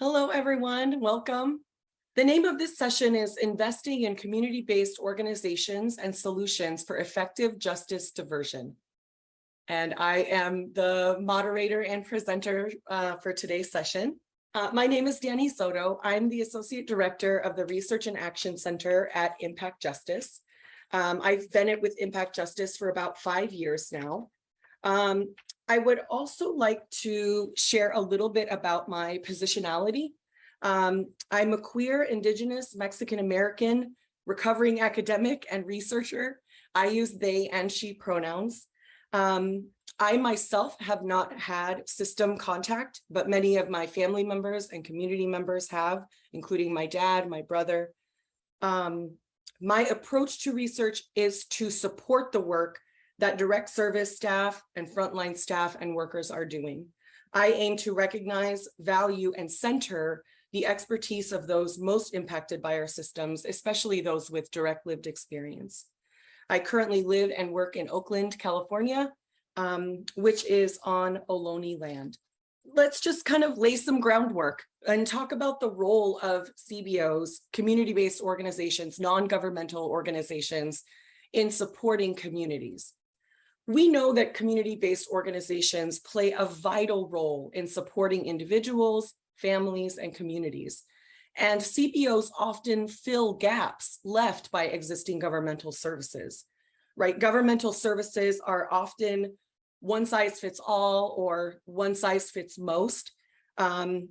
Hello, everyone. Welcome. The name of this session is Investing in Community-Based Organizations and Solutions for Effective Justice Diversion. And I am the moderator and presenter for today's session. My name is Danny Soto. I'm the Associate Director of the Research and Action Center at Impact Justice. I've been with Impact Justice for about 5 years now. I would also like to share a little bit about my positionality. I'm a queer, Indigenous, Mexican-American, recovering academic and researcher. I use they and she pronouns. I myself have not had system contact, but many of my family members and community members have, including my dad, my brother. My approach to research is to support the work that direct service staff and frontline staff and workers are doing. I aim to recognize, value, and center the expertise of those most impacted by our systems, especially those with direct lived experience. I currently live and work in Oakland, California, which is on Ohlone land. Let's just kind of lay some groundwork and talk about the role of CBOs, community-based organizations, non-governmental organizations, in supporting communities. We know that community-based organizations play a vital role in supporting individuals, families, and communities. And CBOs often fill gaps left by existing governmental services, right? Governmental services are often one size fits all or one size fits most. And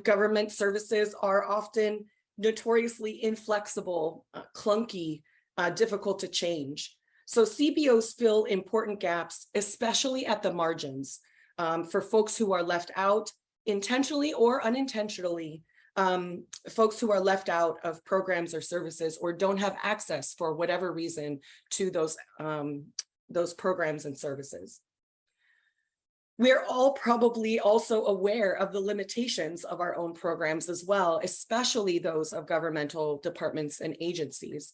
government services are often notoriously inflexible, clunky, difficult to change. So CBOs fill important gaps, especially at the margins, for folks who are left out intentionally or unintentionally, folks who are left out of programs or services or don't have access for whatever reason to those programs and services. We're all probably also aware of the limitations of our own programs as well, especially those of governmental departments and agencies.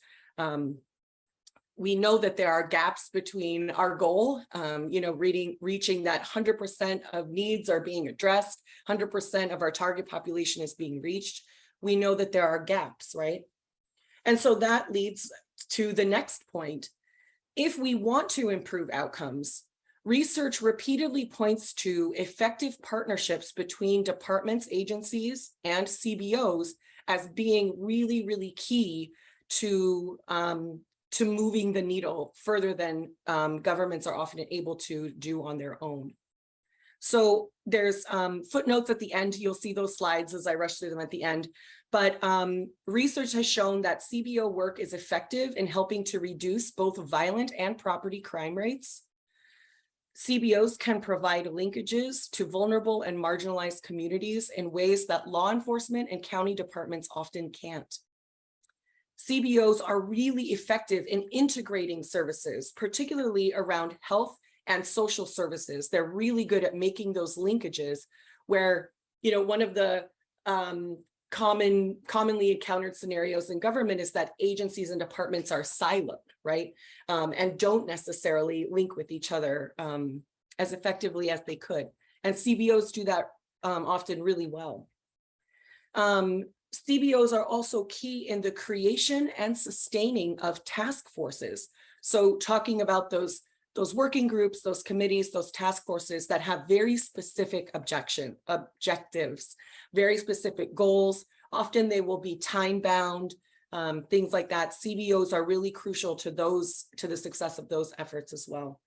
We know that there are gaps between our goal, reaching that 100% of needs are being addressed, 100% of our target population is being reached. We know that there are gaps, right? And so that leads to the next point. If we want to improve outcomes, research repeatedly points to effective partnerships between departments, agencies, and CBOs as being really, really key to moving the needle further than governments are often able to do on their own. So there's footnotes at the end. You'll see those slides as I rush through them at the end. But research has shown that CBO work is effective in helping to reduce both violent and property crime rates. CBOs can provide linkages to vulnerable and marginalized communities in ways that law enforcement and county departments often can't. CBOs are really effective in integrating services, particularly around health and social services. They're really good at making those linkages where, one of the commonly encountered scenarios in government is that agencies and departments are siloed, right? And don't necessarily link with each other as effectively as they could. And CBOs do that often really well. CBOs are also key in the creation and sustaining of task forces. So talking about those working groups, those committees, those task forces that have very specific objectives, very specific goals. Often they will be time bound, things like that. CBOs are really crucial to the success of those efforts as well.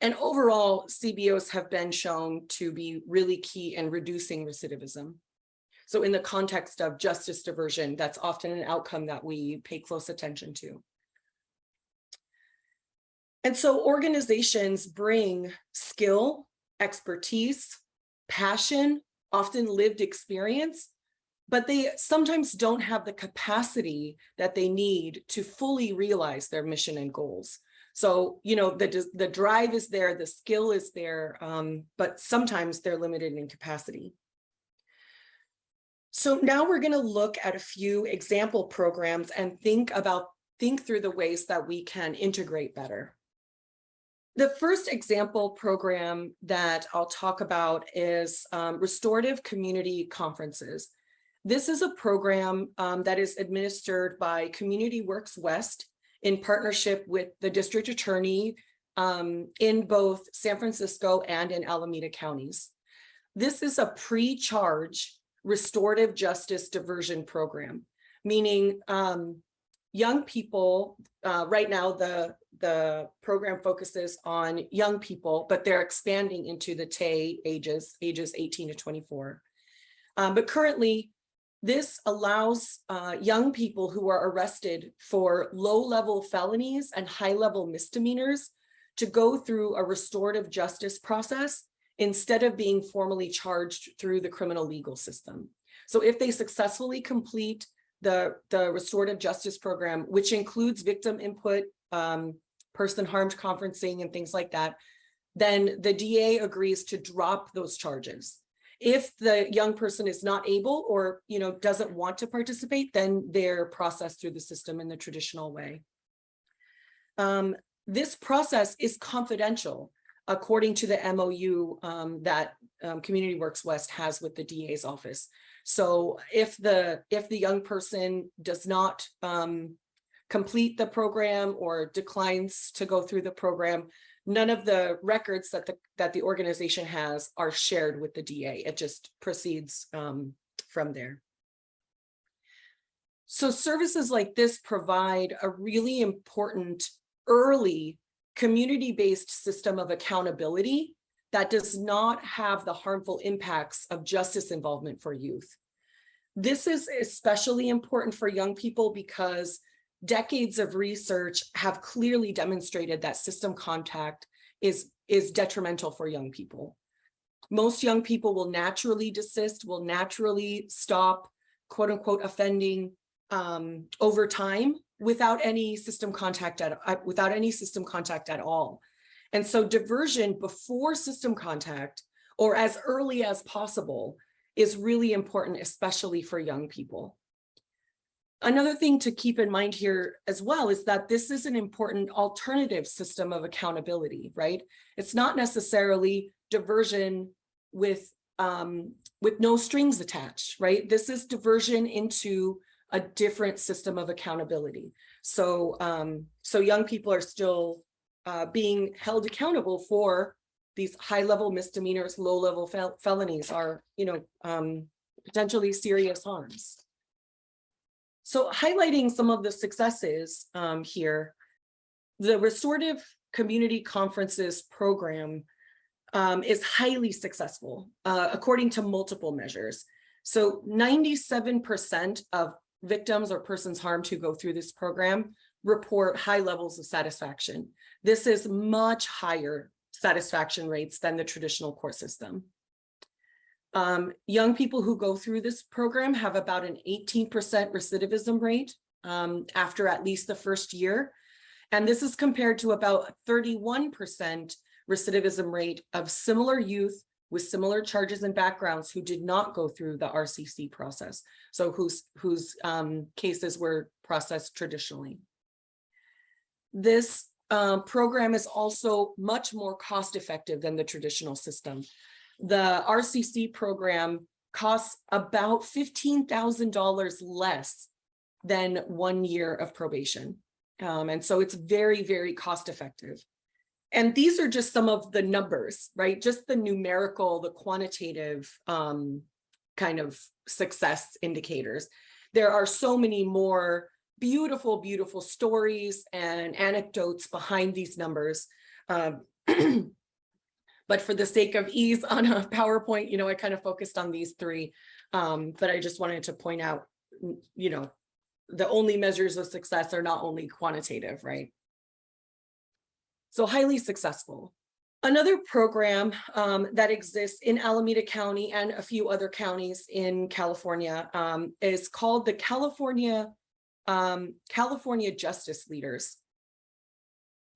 And overall, CBOs have been shown to be really key in reducing recidivism. So in the context of justice diversion, that's often an outcome that we pay close attention to. And so organizations bring skill, expertise, passion, often lived experience, but they sometimes don't have the capacity that they need to fully realize their mission and goals. So, the drive is there, the skill is there, but sometimes they're limited in capacity. So now we're going to look at a few example programs and think through the ways that we can integrate better. The first example program that I'll talk about is restorative community conferences. This is a program that is administered by Community Works West in partnership with the district attorney in both San Francisco and in Alameda counties. This is a pre-charge restorative justice diversion program, meaning young people, right now the program focuses on young people, but they're expanding into the TAY ages 18 to 24. But currently, this allows young people who are arrested for low-level felonies and high-level misdemeanors to go through a restorative justice process instead of being formally charged through the criminal legal system. So if they successfully complete the restorative justice program, which includes victim input, person harmed conferencing and things like that, then the DA agrees to drop those charges. If the young person is not able or doesn't want to participate, then they're processed through the system in the traditional way. This process is confidential according to the MOU that Community Works West has with the DA's office. So if the young person does not complete the program or declines to go through the program, none of the records that the organization has are shared with the DA. It just proceeds from there. So services like this provide a really important early community-based system of accountability that does not have the harmful impacts of justice involvement for youth. This is especially important for young people because decades of research have clearly demonstrated that system contact is detrimental for young people. Most young people will naturally desist, will naturally stop, quote unquote, offending over time without any system contact at all. And so diversion before system contact or as early as possible is really important, especially for young people. Another thing to keep in mind here as well is that this is an important alternative system of accountability, right? It's not necessarily diversion with no strings attached, right? This is diversion into a different system of accountability. So, so young people are still being held accountable for these high-level misdemeanors, low-level felonies are, potentially serious harms. So highlighting some of the successes here, the Restorative Community Conferences program is highly successful according to multiple measures. So 97% of victims or persons harmed who go through this program report high levels of satisfaction. This is much higher satisfaction rates than the traditional court system. Young people who go through this program have about an 18% recidivism rate after at least the first year. And this is compared to about a 31% recidivism rate of similar youth with similar charges and backgrounds who did not go through the RCC process, so whose cases were processed traditionally. This program is also much more cost effective than the traditional system. The RCC program costs about $15,000 less than 1 year of probation. And so it's very, very cost effective. And these are just some of the numbers, right? Just the numerical, the quantitative kind of success indicators. There are so many more beautiful, beautiful stories and anecdotes behind these numbers. But for the sake of ease on a PowerPoint, I kind of focused on these three. But I just wanted to point out, the only measures of success are not only quantitative, right? So highly successful. Another program that exists in Alameda County and a few other counties in California is called the California Justice Leaders.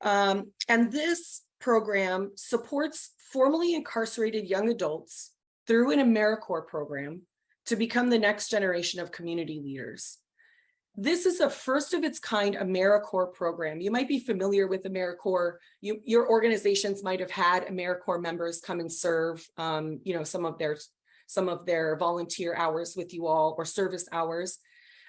And this program supports formerly incarcerated young adults through an AmeriCorps program to become the next generation of community leaders. This is a first of its kind AmeriCorps program. You might be familiar with AmeriCorps. Your organizations might have had AmeriCorps members come and serve, some of their volunteer hours with you all, or service hours.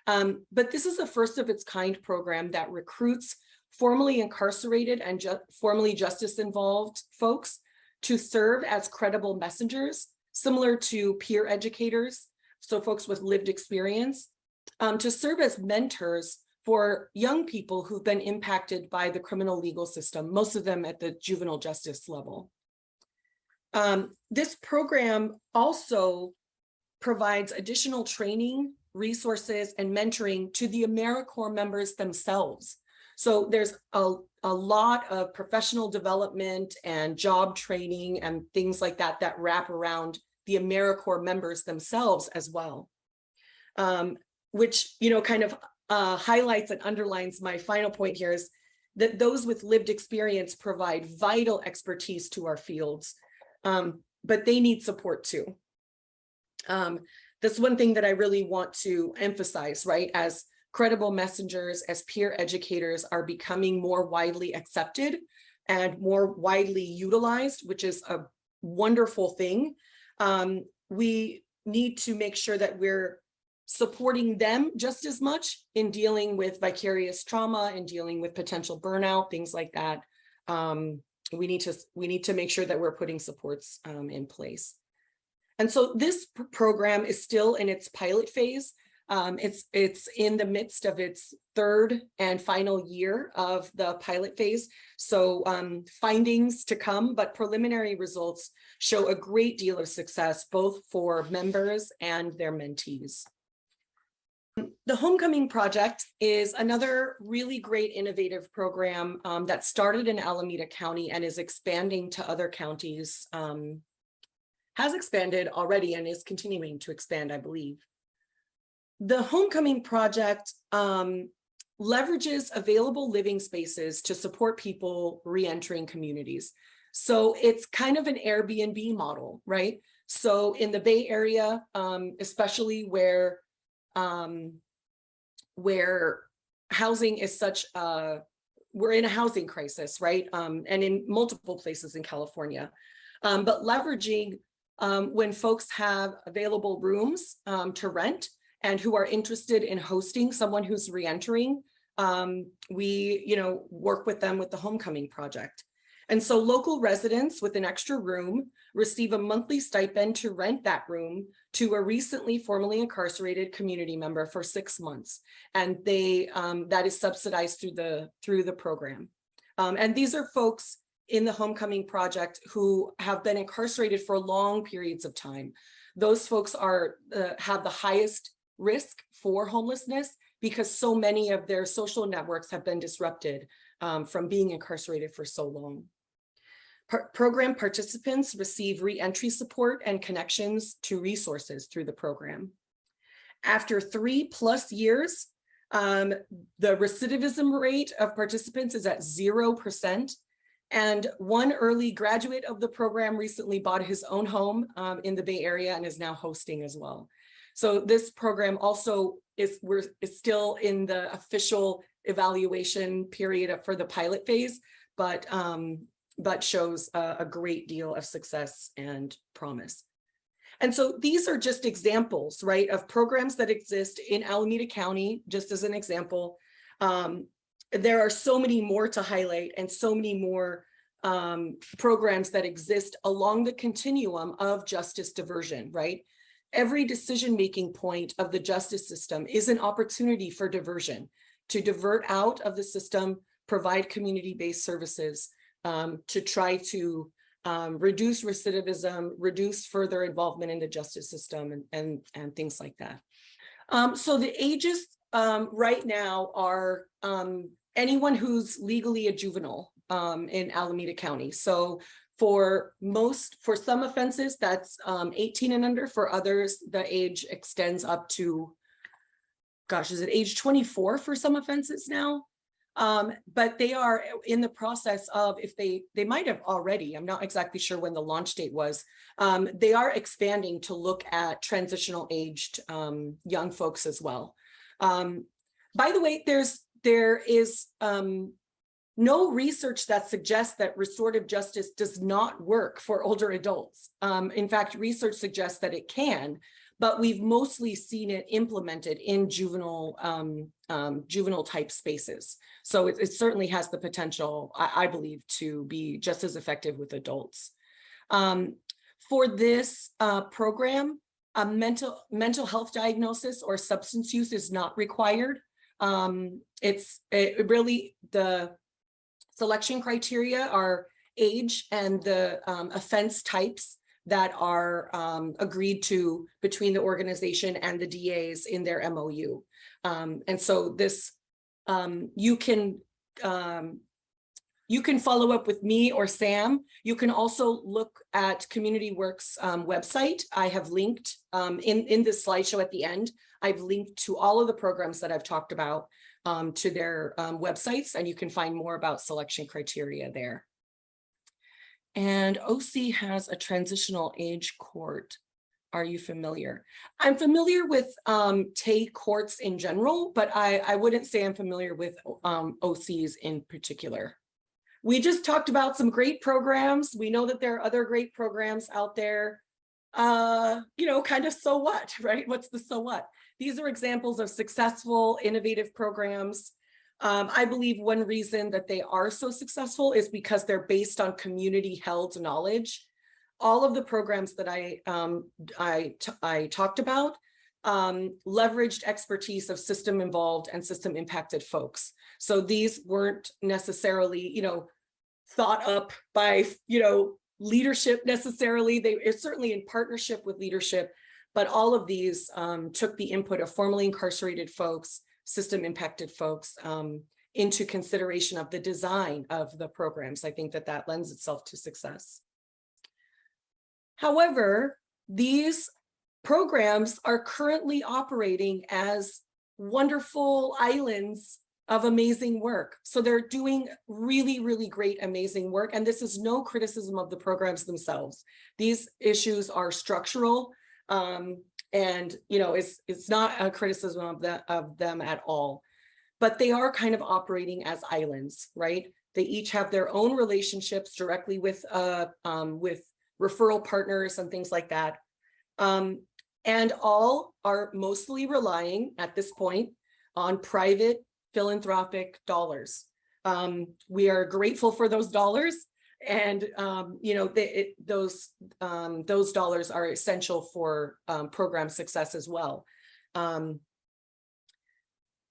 But this is a first of its kind program that recruits formerly incarcerated and formerly justice involved folks to serve as credible messengers, similar to peer educators, so folks with lived experience, to serve as mentors for young people who've been impacted by the criminal legal system, most of them at the juvenile justice level. This program also provides additional training, resources, and mentoring to the AmeriCorps members themselves. So there's a lot of professional development and job training and things like that that wrap around the AmeriCorps members themselves as well, which kind of highlights and underlines my final point here, is that those with lived experience provide vital expertise to our fields, but they need support too. That's one thing that I really want to emphasize, right? As credible messengers, as peer educators are becoming more widely accepted and more widely utilized, which is a wonderful thing. We need to make sure that we're supporting them just as much in dealing with vicarious trauma and dealing with potential burnout, things like that. We need to make sure that we're putting supports in place. And so this program is still in its pilot phase. It's in the midst of its third and final year of the pilot phase. So findings to come, but preliminary results show a great deal of success, both for members and their mentees. The Homecoming Project is another really great innovative program that started in Alameda County and is expanding to other counties, has expanded already and is continuing to expand, I believe. The Homecoming Project leverages available living spaces to support people re-entering communities. So it's kind of an Airbnb model, right? So in the Bay Area, especially where housing is such we're in a housing crisis, right? And in multiple places in California, but leveraging when folks have available rooms to rent and who are interested in hosting someone who's re-entering, we work with them with the Homecoming Project. And so local residents with an extra room receive a monthly stipend to rent that room to a recently formerly incarcerated community member for 6 months. And that is subsidized through the program. And these are folks in the Homecoming Project who have been incarcerated for long periods of time. Those folks have the highest risk for homelessness because so many of their social networks have been disrupted from being incarcerated for so long. Program participants receive re-entry support and connections to resources through the program. After 3+ years, the recidivism rate of participants is at 0%. And one early graduate of the program recently bought his own home in the Bay Area and is now hosting as well. So this program also is still in the official evaluation period for the pilot phase, but shows a great deal of success and promise. And so these are just examples, right, of programs that exist in Alameda County, just as an example. There are so many more to highlight and so many more programs that exist along the continuum of justice diversion, right? Every decision-making point of the justice system is an opportunity for diversion, to divert out of the system, provide community-based services, to try to reduce recidivism, reduce further involvement in the justice system, and things like that. So the ages right now are anyone who's legally a juvenile in Alameda County. So for some offenses, that's 18 and under. For others, the age extends up to, is it age 24 for some offenses now? But they are in the process of, if they might have already, I'm not exactly sure when the launch date was, they are expanding to look at transitional aged young folks as well. By the way, there is no research that suggests that restorative justice does not work for older adults. In fact, research suggests that it can, but we've mostly seen it implemented in juvenile type spaces. So it certainly has the potential, I believe, to be just as effective with adults. For this program, a mental health diagnosis or substance use is not required. The selection criteria are age and the offense types that are agreed to between the organization and the DAs in their MOU. And so this, you can follow up with me or Sam. You can also look at Community Works website. I have linked in this slideshow at the end, I've linked to all of the programs that I've talked about to their websites, and you can find more about selection criteria there. And OC has a transitional age court. Are you familiar? I'm familiar with TAY courts in general, but I wouldn't say I'm familiar with OCs in particular. We just talked about some great programs. We know that there are other great programs out there. You know, kind of so what, right? What's the so what? These are examples of successful, innovative programs. I believe one reason that they are so successful is because they're based on community held knowledge. All of the programs that I talked about leveraged expertise of system involved and system impacted folks. So these weren't necessarily, you know, thought up by, you know, leadership necessarily. They are certainly in partnership with leadership, but all of these took the input of formerly incarcerated folks, system impacted folks into consideration of the design of the programs. I think that that lends itself to success. However, these programs are currently operating as wonderful islands of amazing work. So they're doing really, really great, amazing work. And this is no criticism of the programs themselves. These issues are structural, and you know, it's not a criticism of them at all. But they are kind of operating as islands, right? They each have their own relationships directly with referral partners and things like that. And all are mostly relying at this point on private philanthropic dollars. We are grateful for those dollars, and you know, those dollars are essential for program success as well.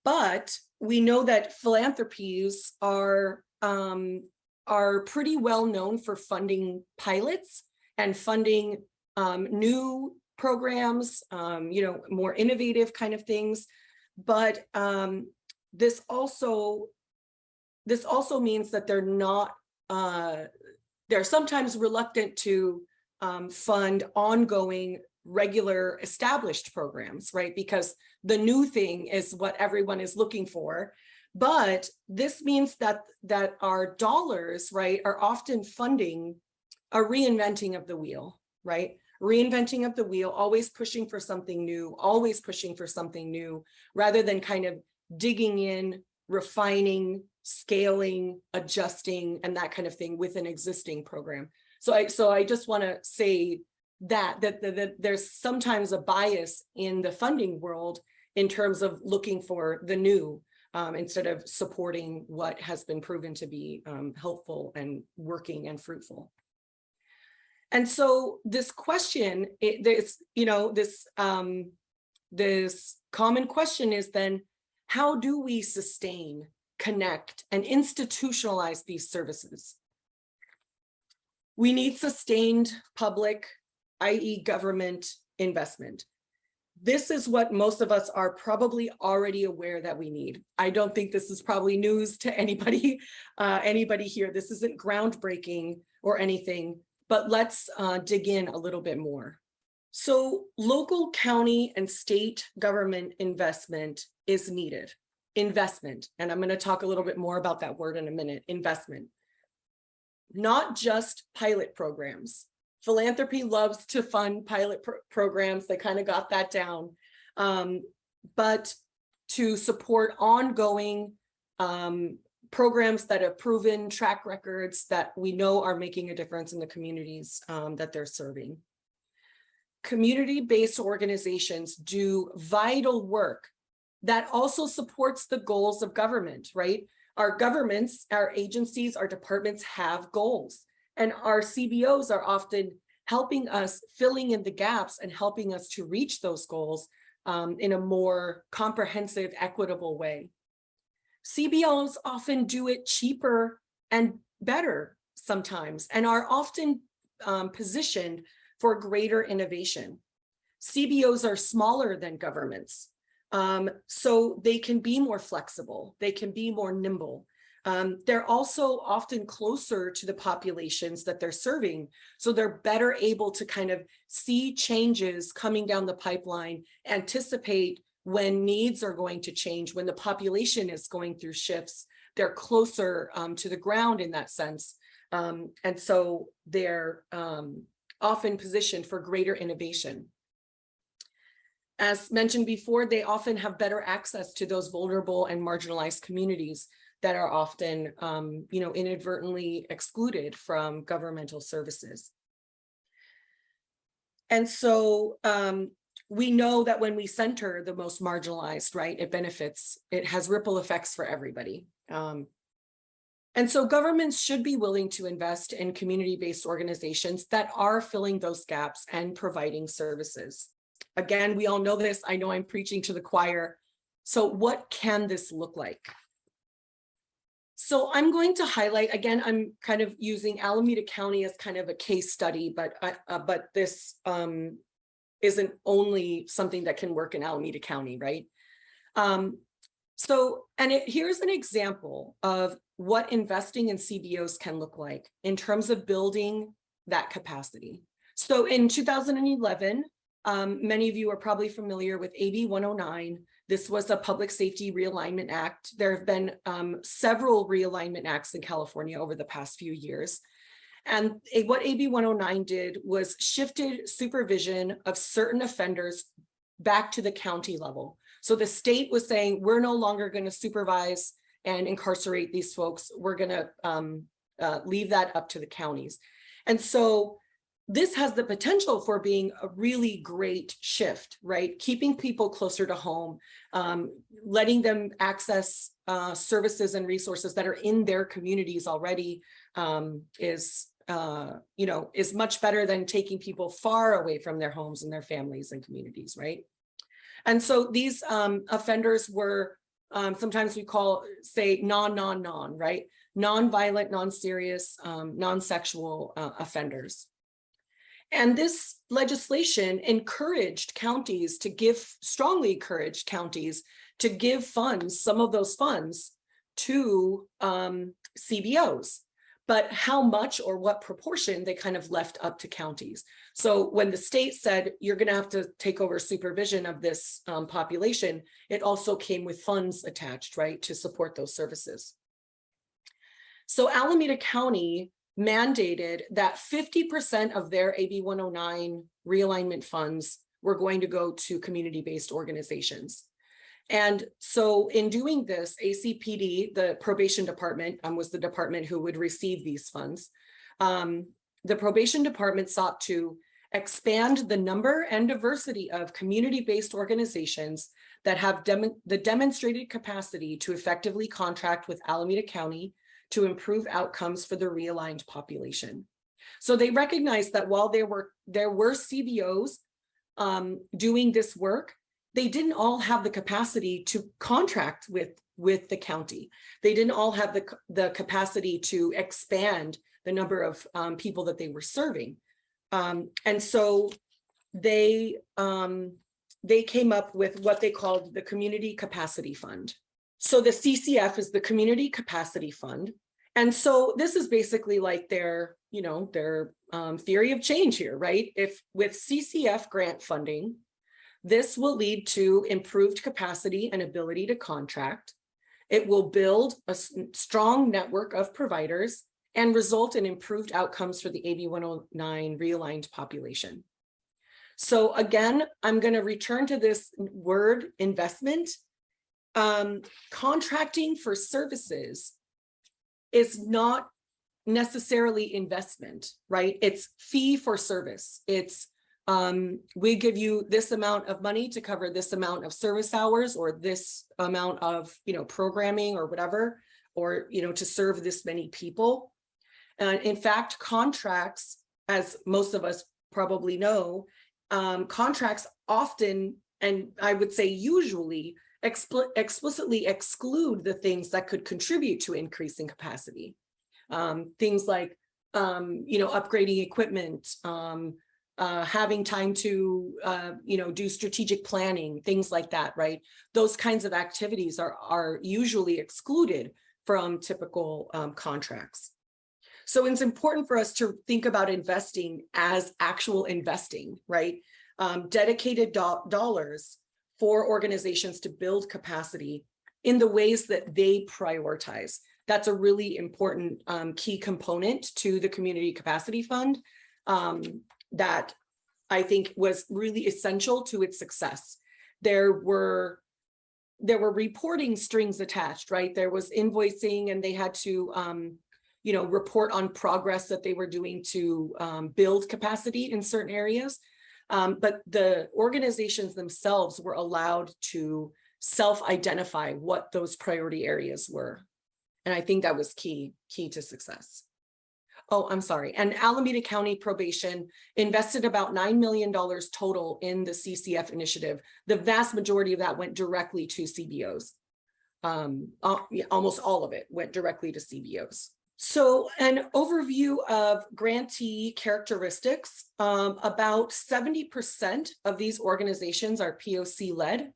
But we know that philanthropies are pretty well known for funding pilots and funding new programs, you know, more innovative kind of things. But this also means that they're sometimes reluctant to fund ongoing, regular, established programs, right? Because the new thing is what everyone is looking for. But this means that our dollars, right, are often funding a reinventing of the wheel, right? Reinventing of the wheel, always pushing for something new, rather than kind of digging in, refining, scaling, adjusting, and that kind of thing with an existing program. So I just want to say that there's sometimes a bias in the funding world in terms of looking for the new instead of supporting what has been proven to be helpful and working and fruitful. And so this question, this common question is then, how do we sustain, connect, and institutionalize these services? We need sustained public, i.e. government investment. This is what most of us are probably already aware that we need. I don't think this is probably news to anybody here. This isn't groundbreaking or anything, but let's dig in a little bit more. So local, county, and state government investment is needed. Investment, and I'm going to talk a little bit more about that word in a minute, investment. Not just pilot programs. Philanthropy loves to fund pilot programs. They kind of got that down. But to support ongoing programs that have proven track records that we know are making a difference in the communities that they're serving. Community-based organizations do vital work that also supports the goals of government, right? Our governments, our agencies, our departments have goals, and our CBOs are often helping us, filling in the gaps and helping us to reach those goals in a more comprehensive, equitable way. CBOs often do it cheaper and better sometimes, and are often positioned for greater innovation. CBOs are smaller than governments, so they can be more flexible, they can be more nimble. They're also often closer to the populations that they're serving, so they're better able to kind of see changes coming down the pipeline, anticipate when needs are going to change, when the population is going through shifts. They're closer to the ground in that sense. And so they're often positioned for greater innovation. As mentioned before, they often have better access to those vulnerable and marginalized communities that are often, inadvertently excluded from governmental services. And so we know that when we center the most marginalized, right, it has ripple effects for everybody. And so governments should be willing to invest in community-based organizations that are filling those gaps and providing services. Again, we all know this. I know I'm preaching to the choir. So what can this look like? So I'm going to highlight, again, I'm kind of using Alameda County as kind of a case study, but this isn't only something that can work in Alameda County, right? Here's an example of what investing in CBOs can look like in terms of building that capacity. So in 2011, many of you are probably familiar with AB 109. This was a Public Safety Realignment Act. There have been several realignment acts in California over the past few years. And what AB 109 did was shifted supervision of certain offenders back to the county level. So the state was saying, we're no longer going to supervise and incarcerate these folks. We're going to leave that up to the counties. And so this has the potential for being a really great shift, right? Keeping people closer to home, letting them access services and resources that are in their communities already is much better than taking people far away from their homes and their families and communities, right? And so these offenders were sometimes we say non, right? Non-violent, non-serious, non-sexual offenders. And this legislation strongly encouraged counties to give funds, some of those funds, to CBOs. But how much or what proportion they kind of left up to counties. So when the state said, you're going to have to take over supervision of this population, it also came with funds attached, right, to support those services. So Alameda County mandated that 50% of their AB 109 realignment funds were going to go to community-based organizations. And so in doing this, ACPD, the probation department, was the department who would receive these funds. The probation department sought to expand the number and diversity of community-based organizations that have the demonstrated capacity to effectively contract with Alameda County to improve outcomes for the realigned population. So they recognized that while there were CBOs doing this work, they didn't all have the capacity to contract with the county. They didn't all have the capacity to expand the number of people that they were serving. And so they came up with what they called the Community Capacity Fund. So the CCF is the Community Capacity Fund. And so this is basically like their theory of change here, right? If with CCF grant funding, this will lead to improved capacity and ability to contract. It will build a strong network of providers and result in improved outcomes for the AB 109 realigned population. So again, I'm going to return to this word investment. Contracting for services is not necessarily investment, right? It's fee for service. It's we give you this amount of money to cover this amount of service hours, or this amount of, programming or whatever, or, to serve this many people. And in fact, contracts, as most of us probably know, contracts often, and I would say usually, explicitly exclude the things that could contribute to increasing capacity. Things like, upgrading equipment, having time to, do strategic planning, things like that, right? Those kinds of activities are usually excluded from typical contracts. So it's important for us to think about investing as actual investing, right? Dedicated dollars for organizations to build capacity in the ways that they prioritize. That's a really important key component to the Community Capacity Fund that I think was really essential to its success. There were reporting strings attached, right? There was invoicing, and they had to report on progress that they were doing to build capacity in certain areas. But the organizations themselves were allowed to self-identify what those priority areas were. And I think that was key to success. Oh, I'm sorry. And Alameda County Probation invested about $9 million total in the CCF initiative. The vast majority of that went directly to CBOs. Almost all of it went directly to CBOs. So an overview of grantee characteristics, about 70% of these organizations are POC led,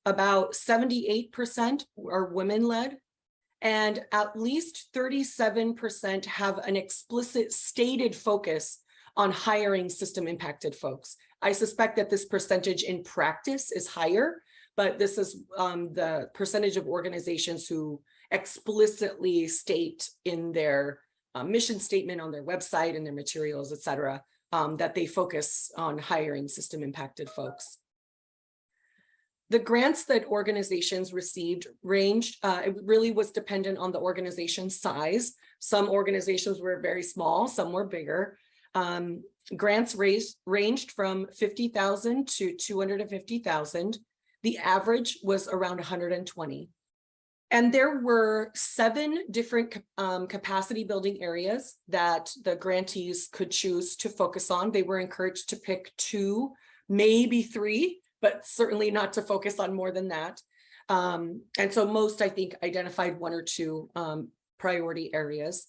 about 78% are women led, and at least 37% have an explicit stated focus on hiring system impacted folks. I suspect that this percentage in practice is higher, but this is the percentage of organizations who explicitly state in their mission statement on their website and their materials, et cetera, that they focus on hiring system impacted folks. The grants that organizations received ranged, it really was dependent on the organization size. Some organizations were very small, some were bigger. Grants ranged from $50,000 to $250,000. The average was around 120. And there were 7 different capacity building areas that the grantees could choose to focus on. They were encouraged to pick 2, maybe 3, but certainly not to focus on more than that. And so most, I think, identified 1 or 2 priority areas.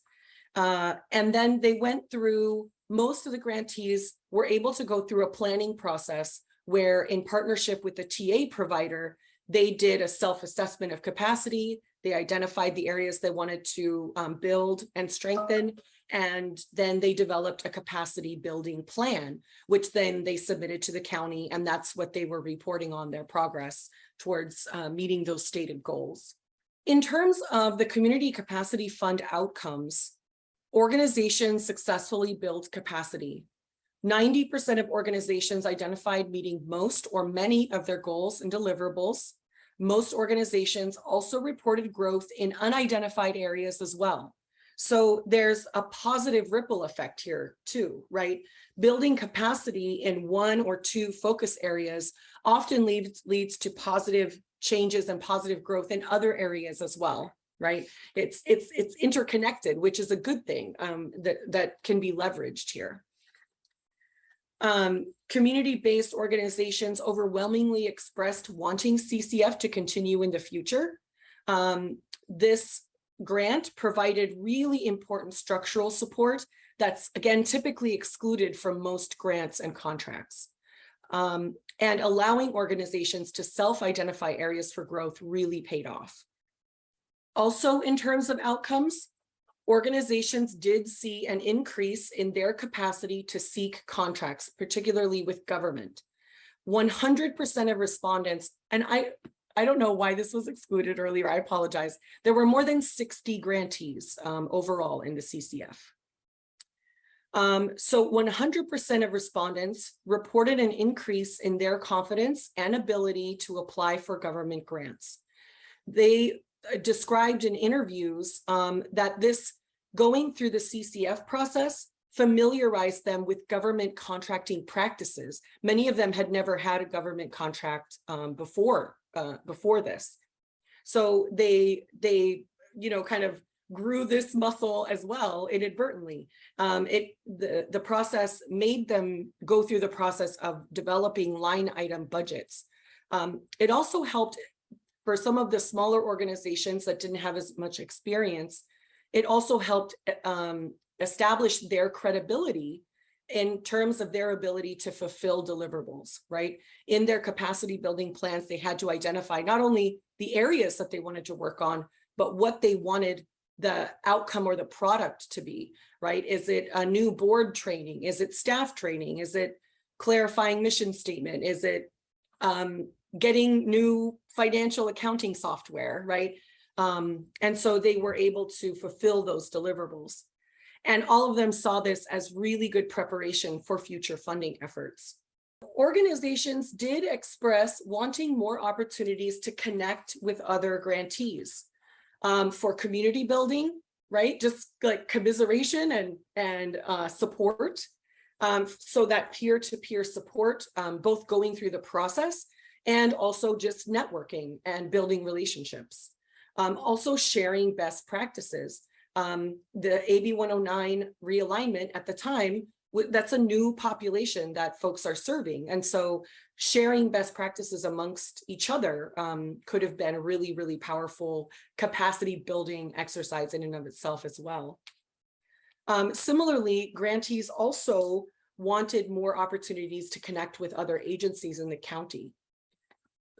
And then they went through, most of the grantees were able to go through a planning process where, in partnership with the TA provider, they did a self-assessment of capacity. They identified the areas they wanted to build and strengthen, and then they developed a capacity building plan, which then they submitted to the county, and that's what they were reporting on their progress towards meeting those stated goals. In terms of the Community Capacity Fund outcomes, organizations successfully built capacity. 90% of organizations identified meeting most or many of their goals and deliverables. Most organizations also reported growth in unidentified areas as well. So there's a positive ripple effect here too, right? Building capacity in 1 or 2 focus areas often leads to positive changes and positive growth in other areas as well, right? It's interconnected, which is a good thing that can be leveraged here. Community-based organizations overwhelmingly expressed wanting CCF to continue in the future. This grant provided really important structural support that's, again, typically excluded from most grants and contracts. And allowing organizations to self-identify areas for growth really paid off. Also, in terms of outcomes, organizations did see an increase in their capacity to seek contracts, particularly with government. 100% of respondents, and I don't know why this was excluded earlier, I apologize. There were more than 60 grantees overall in the CCF. So 100% of respondents reported an increase in their confidence and ability to apply for government grants. They described in interviews that this going through the CCF process familiarized them with government contracting practices. Many of them had never had a government contract before this. So they kind of grew this muscle as well inadvertently. The process made them go through the process of developing line item budgets. It also helped for some of the smaller organizations that didn't have as much experience. It also helped establish their credibility in terms of their ability to fulfill deliverables, right? In their capacity building plans, they had to identify not only the areas that they wanted to work on, but what they wanted the outcome or the product to be, right? Is it a new board training? Is it staff training? Is it clarifying mission statement? Is it getting new financial accounting software, right? And so they were able to fulfill those deliverables. And all of them saw this as really good preparation for future funding efforts. Organizations did express wanting more opportunities to connect with other grantees for community building, right? Just like commiseration and support, so that peer-to-peer support, both going through the process and also just networking and building relationships. Also sharing best practices. The AB 109 realignment at the time, that's a new population that folks are serving. And so sharing best practices amongst each other could have been a really, really powerful capacity building exercise in and of itself as well. Similarly, grantees also wanted more opportunities to connect with other agencies in the county.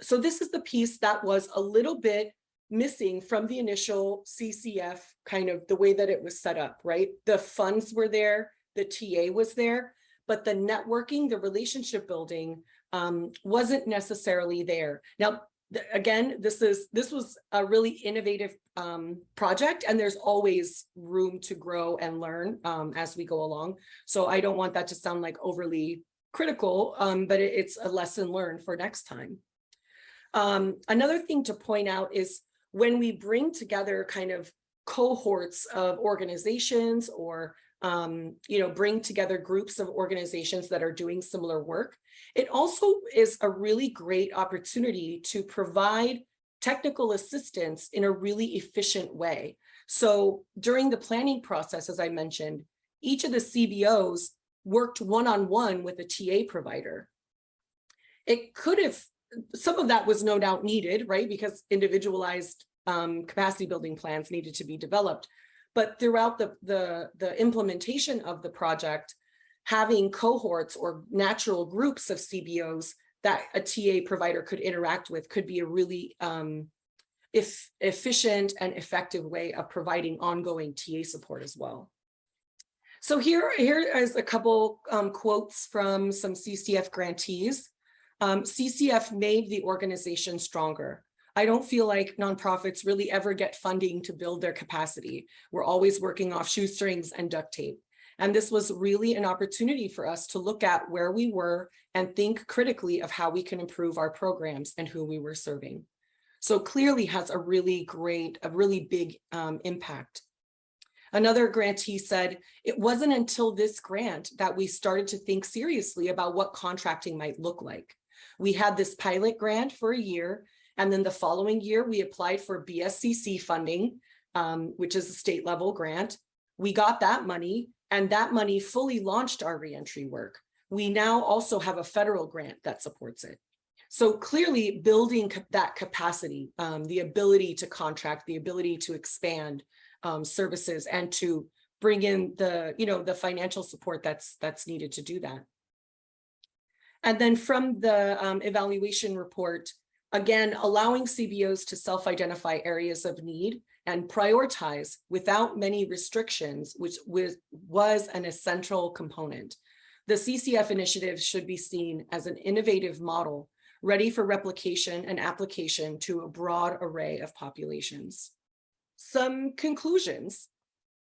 So this is the piece that was a little bit missing from the initial CCF, kind of the way that it was set up, right? The funds were there, the TA was there, but the networking, the relationship building wasn't necessarily there. Now, again, this was a really innovative project, and there's always room to grow and learn as we go along. So I don't want that to sound like overly critical, but it's a lesson learned for next time. Another thing to point out is when we bring together kind of cohorts of organizations or bring together groups of organizations that are doing similar work, it also is a really great opportunity to provide technical assistance in a really efficient way. So during the planning process, as I mentioned, each of the CBOs worked one-on-one with a TA provider. It could have, some of that was no doubt needed, right? Because individualized capacity building plans needed to be developed. But throughout the implementation of the project, having cohorts or natural groups of CBOs that a TA provider could interact with could be a really efficient and effective way of providing ongoing TA support as well. So here is a couple quotes from some CCF grantees. CCF made the organization stronger. I don't feel like nonprofits really ever get funding to build their capacity. We're always working off shoestrings and duct tape. And this was really an opportunity for us to look at where we were and think critically of how we can improve our programs and who we were serving. So clearly has a really big impact. Another grantee said, it wasn't until this grant that we started to think seriously about what contracting might look like. We had this pilot grant for a year, and then the following year we applied for BSCC funding, which is a state level grant. We got that money, and that money fully launched our reentry work. We now also have a federal grant that supports it. So clearly building that capacity, the ability to contract, the ability to expand services, and to bring in the financial support that's needed to do that. And then from the evaluation report, again, allowing CBOs to self-identify areas of need and prioritize without many restrictions, which was an essential component. The CCF initiative should be seen as an innovative model ready for replication and application to a broad array of populations. Some conclusions.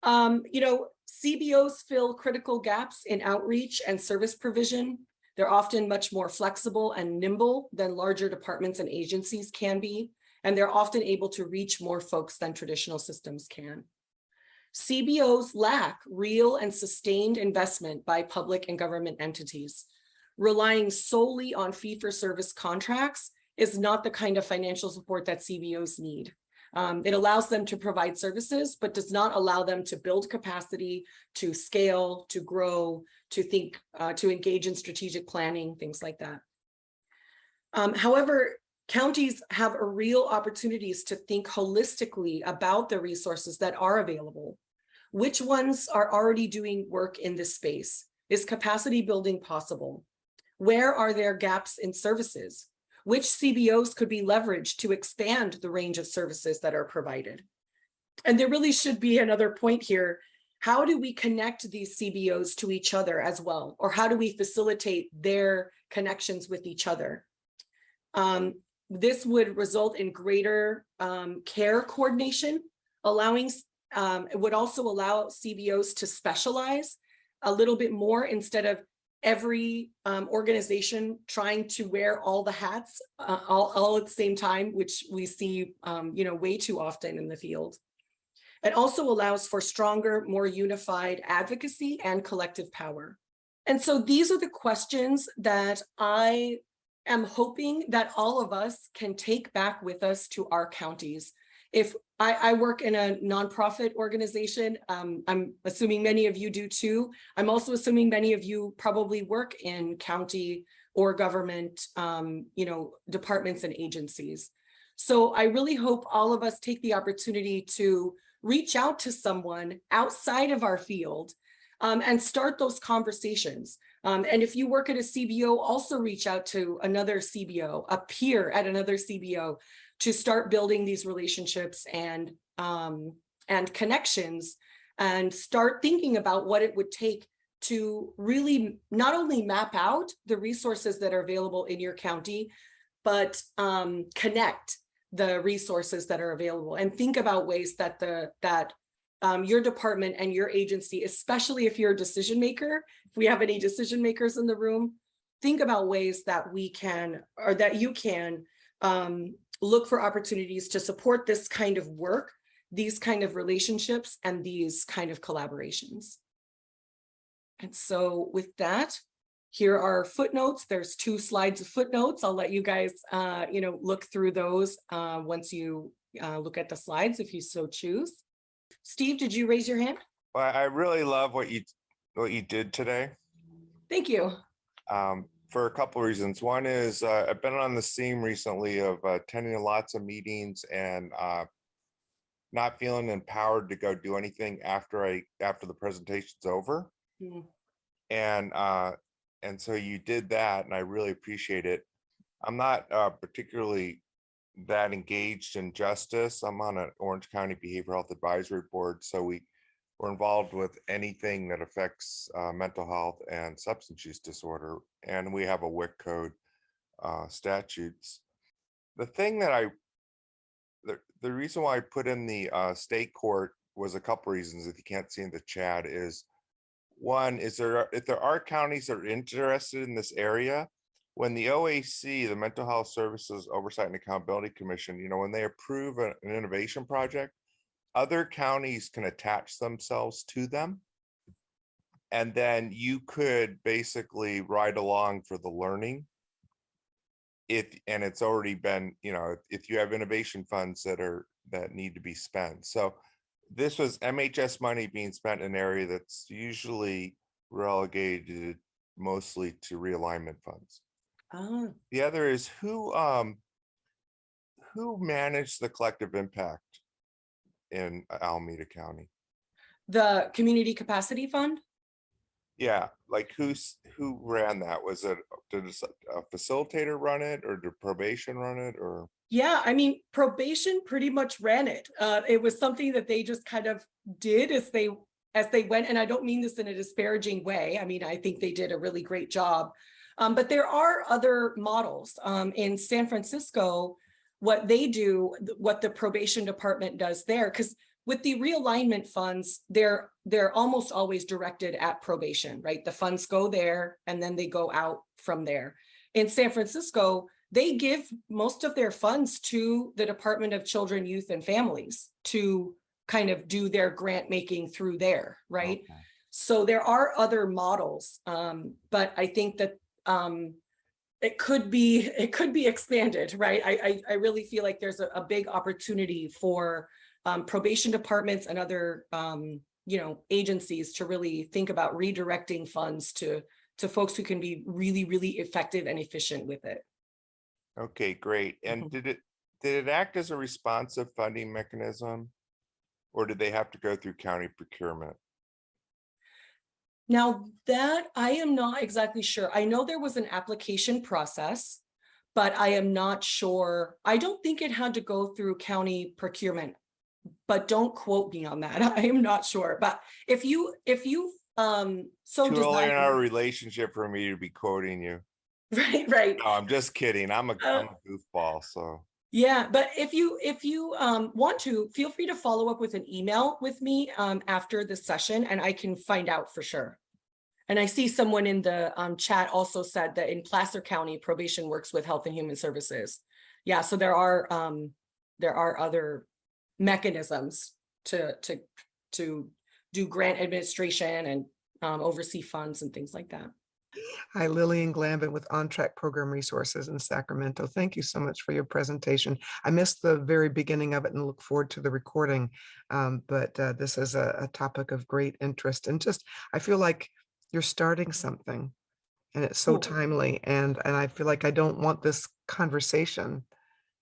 CBOs fill critical gaps in outreach and service provision. They're often much more flexible and nimble than larger departments and agencies can be. and they're often able to reach more folks than traditional systems can. CBOs lack real and sustained investment by public and government entities. Relying solely on fee-for-service contracts is not the kind of financial support that CBOs need. It allows them to provide services, but does not allow them to build capacity, to scale, to grow, to think, to engage in strategic planning, things like that. However, counties have a real opportunities to think holistically about the resources that are available. Which ones are already doing work in this space? Is capacity building possible? Where are there gaps in services? Which CBOs could be leveraged to expand the range of services that are provided? And there really should be another point here. How do we connect these CBOs to each other as well? Or how do we facilitate their connections with each other? This would result in greater care coordination, it would also allow CBOs to specialize a little bit more instead of every organization trying to wear all the hats all at the same time, which we see way too often in the field. It also allows for stronger, more unified advocacy and collective power. And so these are the questions that I am hoping that all of us can take back with us to our counties. If I work in a nonprofit organization, I'm assuming many of you do too. I'm also assuming many of you probably work in county or government, departments and agencies. So I really hope all of us take the opportunity to reach out to someone outside of our field and start those conversations. And if you work at a CBO, also reach out to another CBO, a peer at another CBO, to start building these relationships and connections, and start thinking about what it would take to really not only map out the resources that are available in your county, but connect the resources that are available, and think about ways that your department and your agency, especially if you're a decision maker, if we have any decision makers in the room, think about ways that we can, or that you can, look for opportunities to support this kind of work, these kind of relationships, and these kind of collaborations. And so with that, here are footnotes. There's 2 slides of footnotes. I'll let you guys, look through those once you look at the slides, if you so choose. Steve, did you raise your hand? Well, I really love what you did today. Thank you. For a couple of reasons. One is I've been on the theme recently of attending lots of meetings and not feeling empowered to go do anything after the presentation's over. Mm. And so you did that, and I really appreciate it. I'm not particularly that engaged in justice. I'm on an Orange County Behavioral Health Advisory Board, so we're involved with anything that affects mental health and substance use disorder, and we have a WIC code statutes. The thing that the reason why I put in the state court was a couple reasons. If you can't see in the chat, is one, if there are counties that are interested in this area, when the OAC, the Mental Health Services Oversight and Accountability Commission, when they approve an innovation project, other counties can attach themselves to them. And then you could basically ride along for the learning. And it's already been, if you have innovation funds that need to be spent. So this was MHS money being spent in an area that's usually relegated mostly to realignment funds. Oh. The other is who managed the collective impact in Alameda County? The Community Capacity Fund? Yeah, like who ran that? Did a facilitator run it, or did probation run it, or? Yeah, I mean, probation pretty much ran it. It was something that they just kind of did as they went, and I don't mean this in a disparaging way. I mean, I think they did a really great job. But there are other models. In San Francisco, what they do, what the probation department does there, because with the realignment funds, they're almost always directed at probation, right? The funds go there and then they go out from there. In San Francisco, they give most of their funds to the Department of Children, Youth, and Families to kind of do their grant making through there, right? Okay. So there are other models, but I think that it could be expanded, right? I really feel like there's a big opportunity for probation departments and other agencies to really think about redirecting funds to folks who can be really, really effective and efficient with it. Okay, great. And did it act as a responsive funding mechanism, or did they have to go through county procurement? Now that I am not exactly sure. I know there was an application process, but I am not sure. I don't think it had to go through county procurement, but don't quote me on that. I am not sure. But if you so Too early in desire, our relationship for me to be quoting you. right. No, I'm just kidding. I'm a goofball, so. Yeah, but if you want to, feel free to follow up with an email with me after the session, and I can find out for sure. And I see someone in the chat also said that in Placer County, probation works with Health and Human Services. Yeah, so there are other mechanisms to do grant administration and oversee funds and things like that. Hi, Lillian Glambin with On Track Program Resources in Sacramento. Thank you so much for your presentation. I missed the very beginning of it and look forward to the recording. But this is a topic of great interest, and just I feel like you're starting something, and it's so timely. And I feel like I don't want this conversation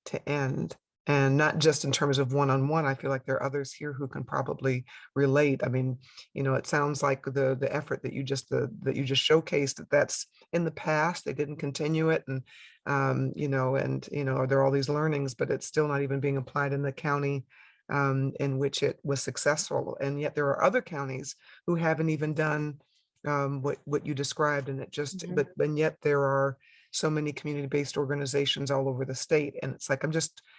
to end. And not just in terms of one-on-one, I feel like there are others here who can probably relate. I mean, it sounds like the effort that you just showcased, that's in the past. They didn't continue it, and there are all these learnings, but it's still not even being applied in the county in which it was successful. And yet there are other counties who haven't even done what you described, and it just and yet there are so many community-based organizations all over the state. And it's like,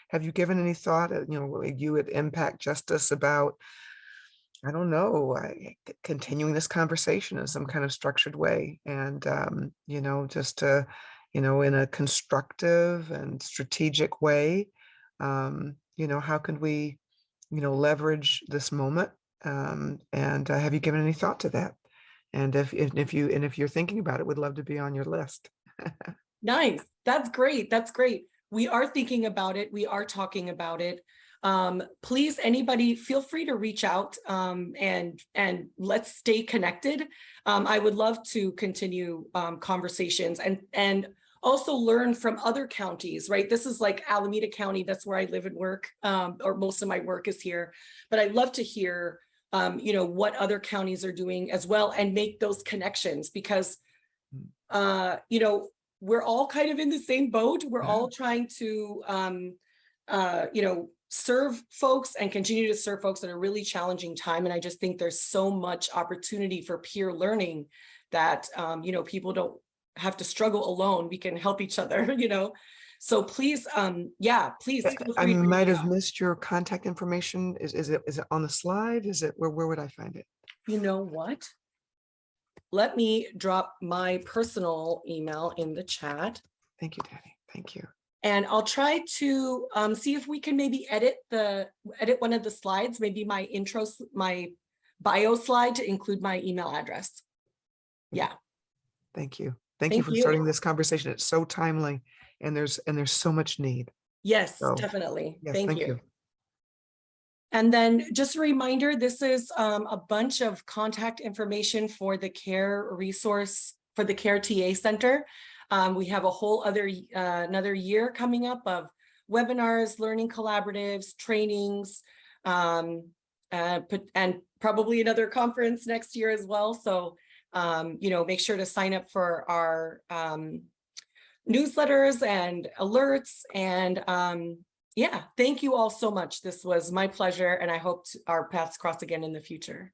have you given any thought, you at Impact Justice, about, I don't know, continuing this conversation in some kind of structured way, and just to, in a constructive and strategic way, how can we, leverage this moment? And have you given any thought to that? And if you're thinking about it, would love to be on your list. Nice. That's great. That's great. We are thinking about it. We are talking about it. Please, anybody, feel free to reach out and let's stay connected. I would love to continue conversations and also learn from other counties, right? This is like Alameda County. That's where I live and work, or most of my work is here. But I'd love to hear, what other counties are doing as well, and make those connections, because we're all kind of in the same boat. We're all trying to, serve folks and continue to serve folks at a really challenging time. And I just think there's so much opportunity for peer learning that, people don't have to struggle alone. We can help each other, So please, please. I might have missed your contact information. Is it on the slide? Is it where would I find it? You know what? Let me drop my personal email in the chat. Thank you, Daddy. Thank you. And I'll try to see if we can maybe edit one of the slides, maybe my bio slide, to include my email address. Yeah. Thank you. Thank you for starting this conversation. It's so timely, and there's so much need. Yes, definitely. Yes, thank you. And then just a reminder, this is a bunch of contact information for the CARE resource, for the CARE TA Center. We have a whole another year coming up of webinars, learning collaboratives, trainings, and probably another conference next year as well. So, make sure to sign up for our newsletters and alerts. And thank you all so much. This was my pleasure, and I hope our paths cross again in the future.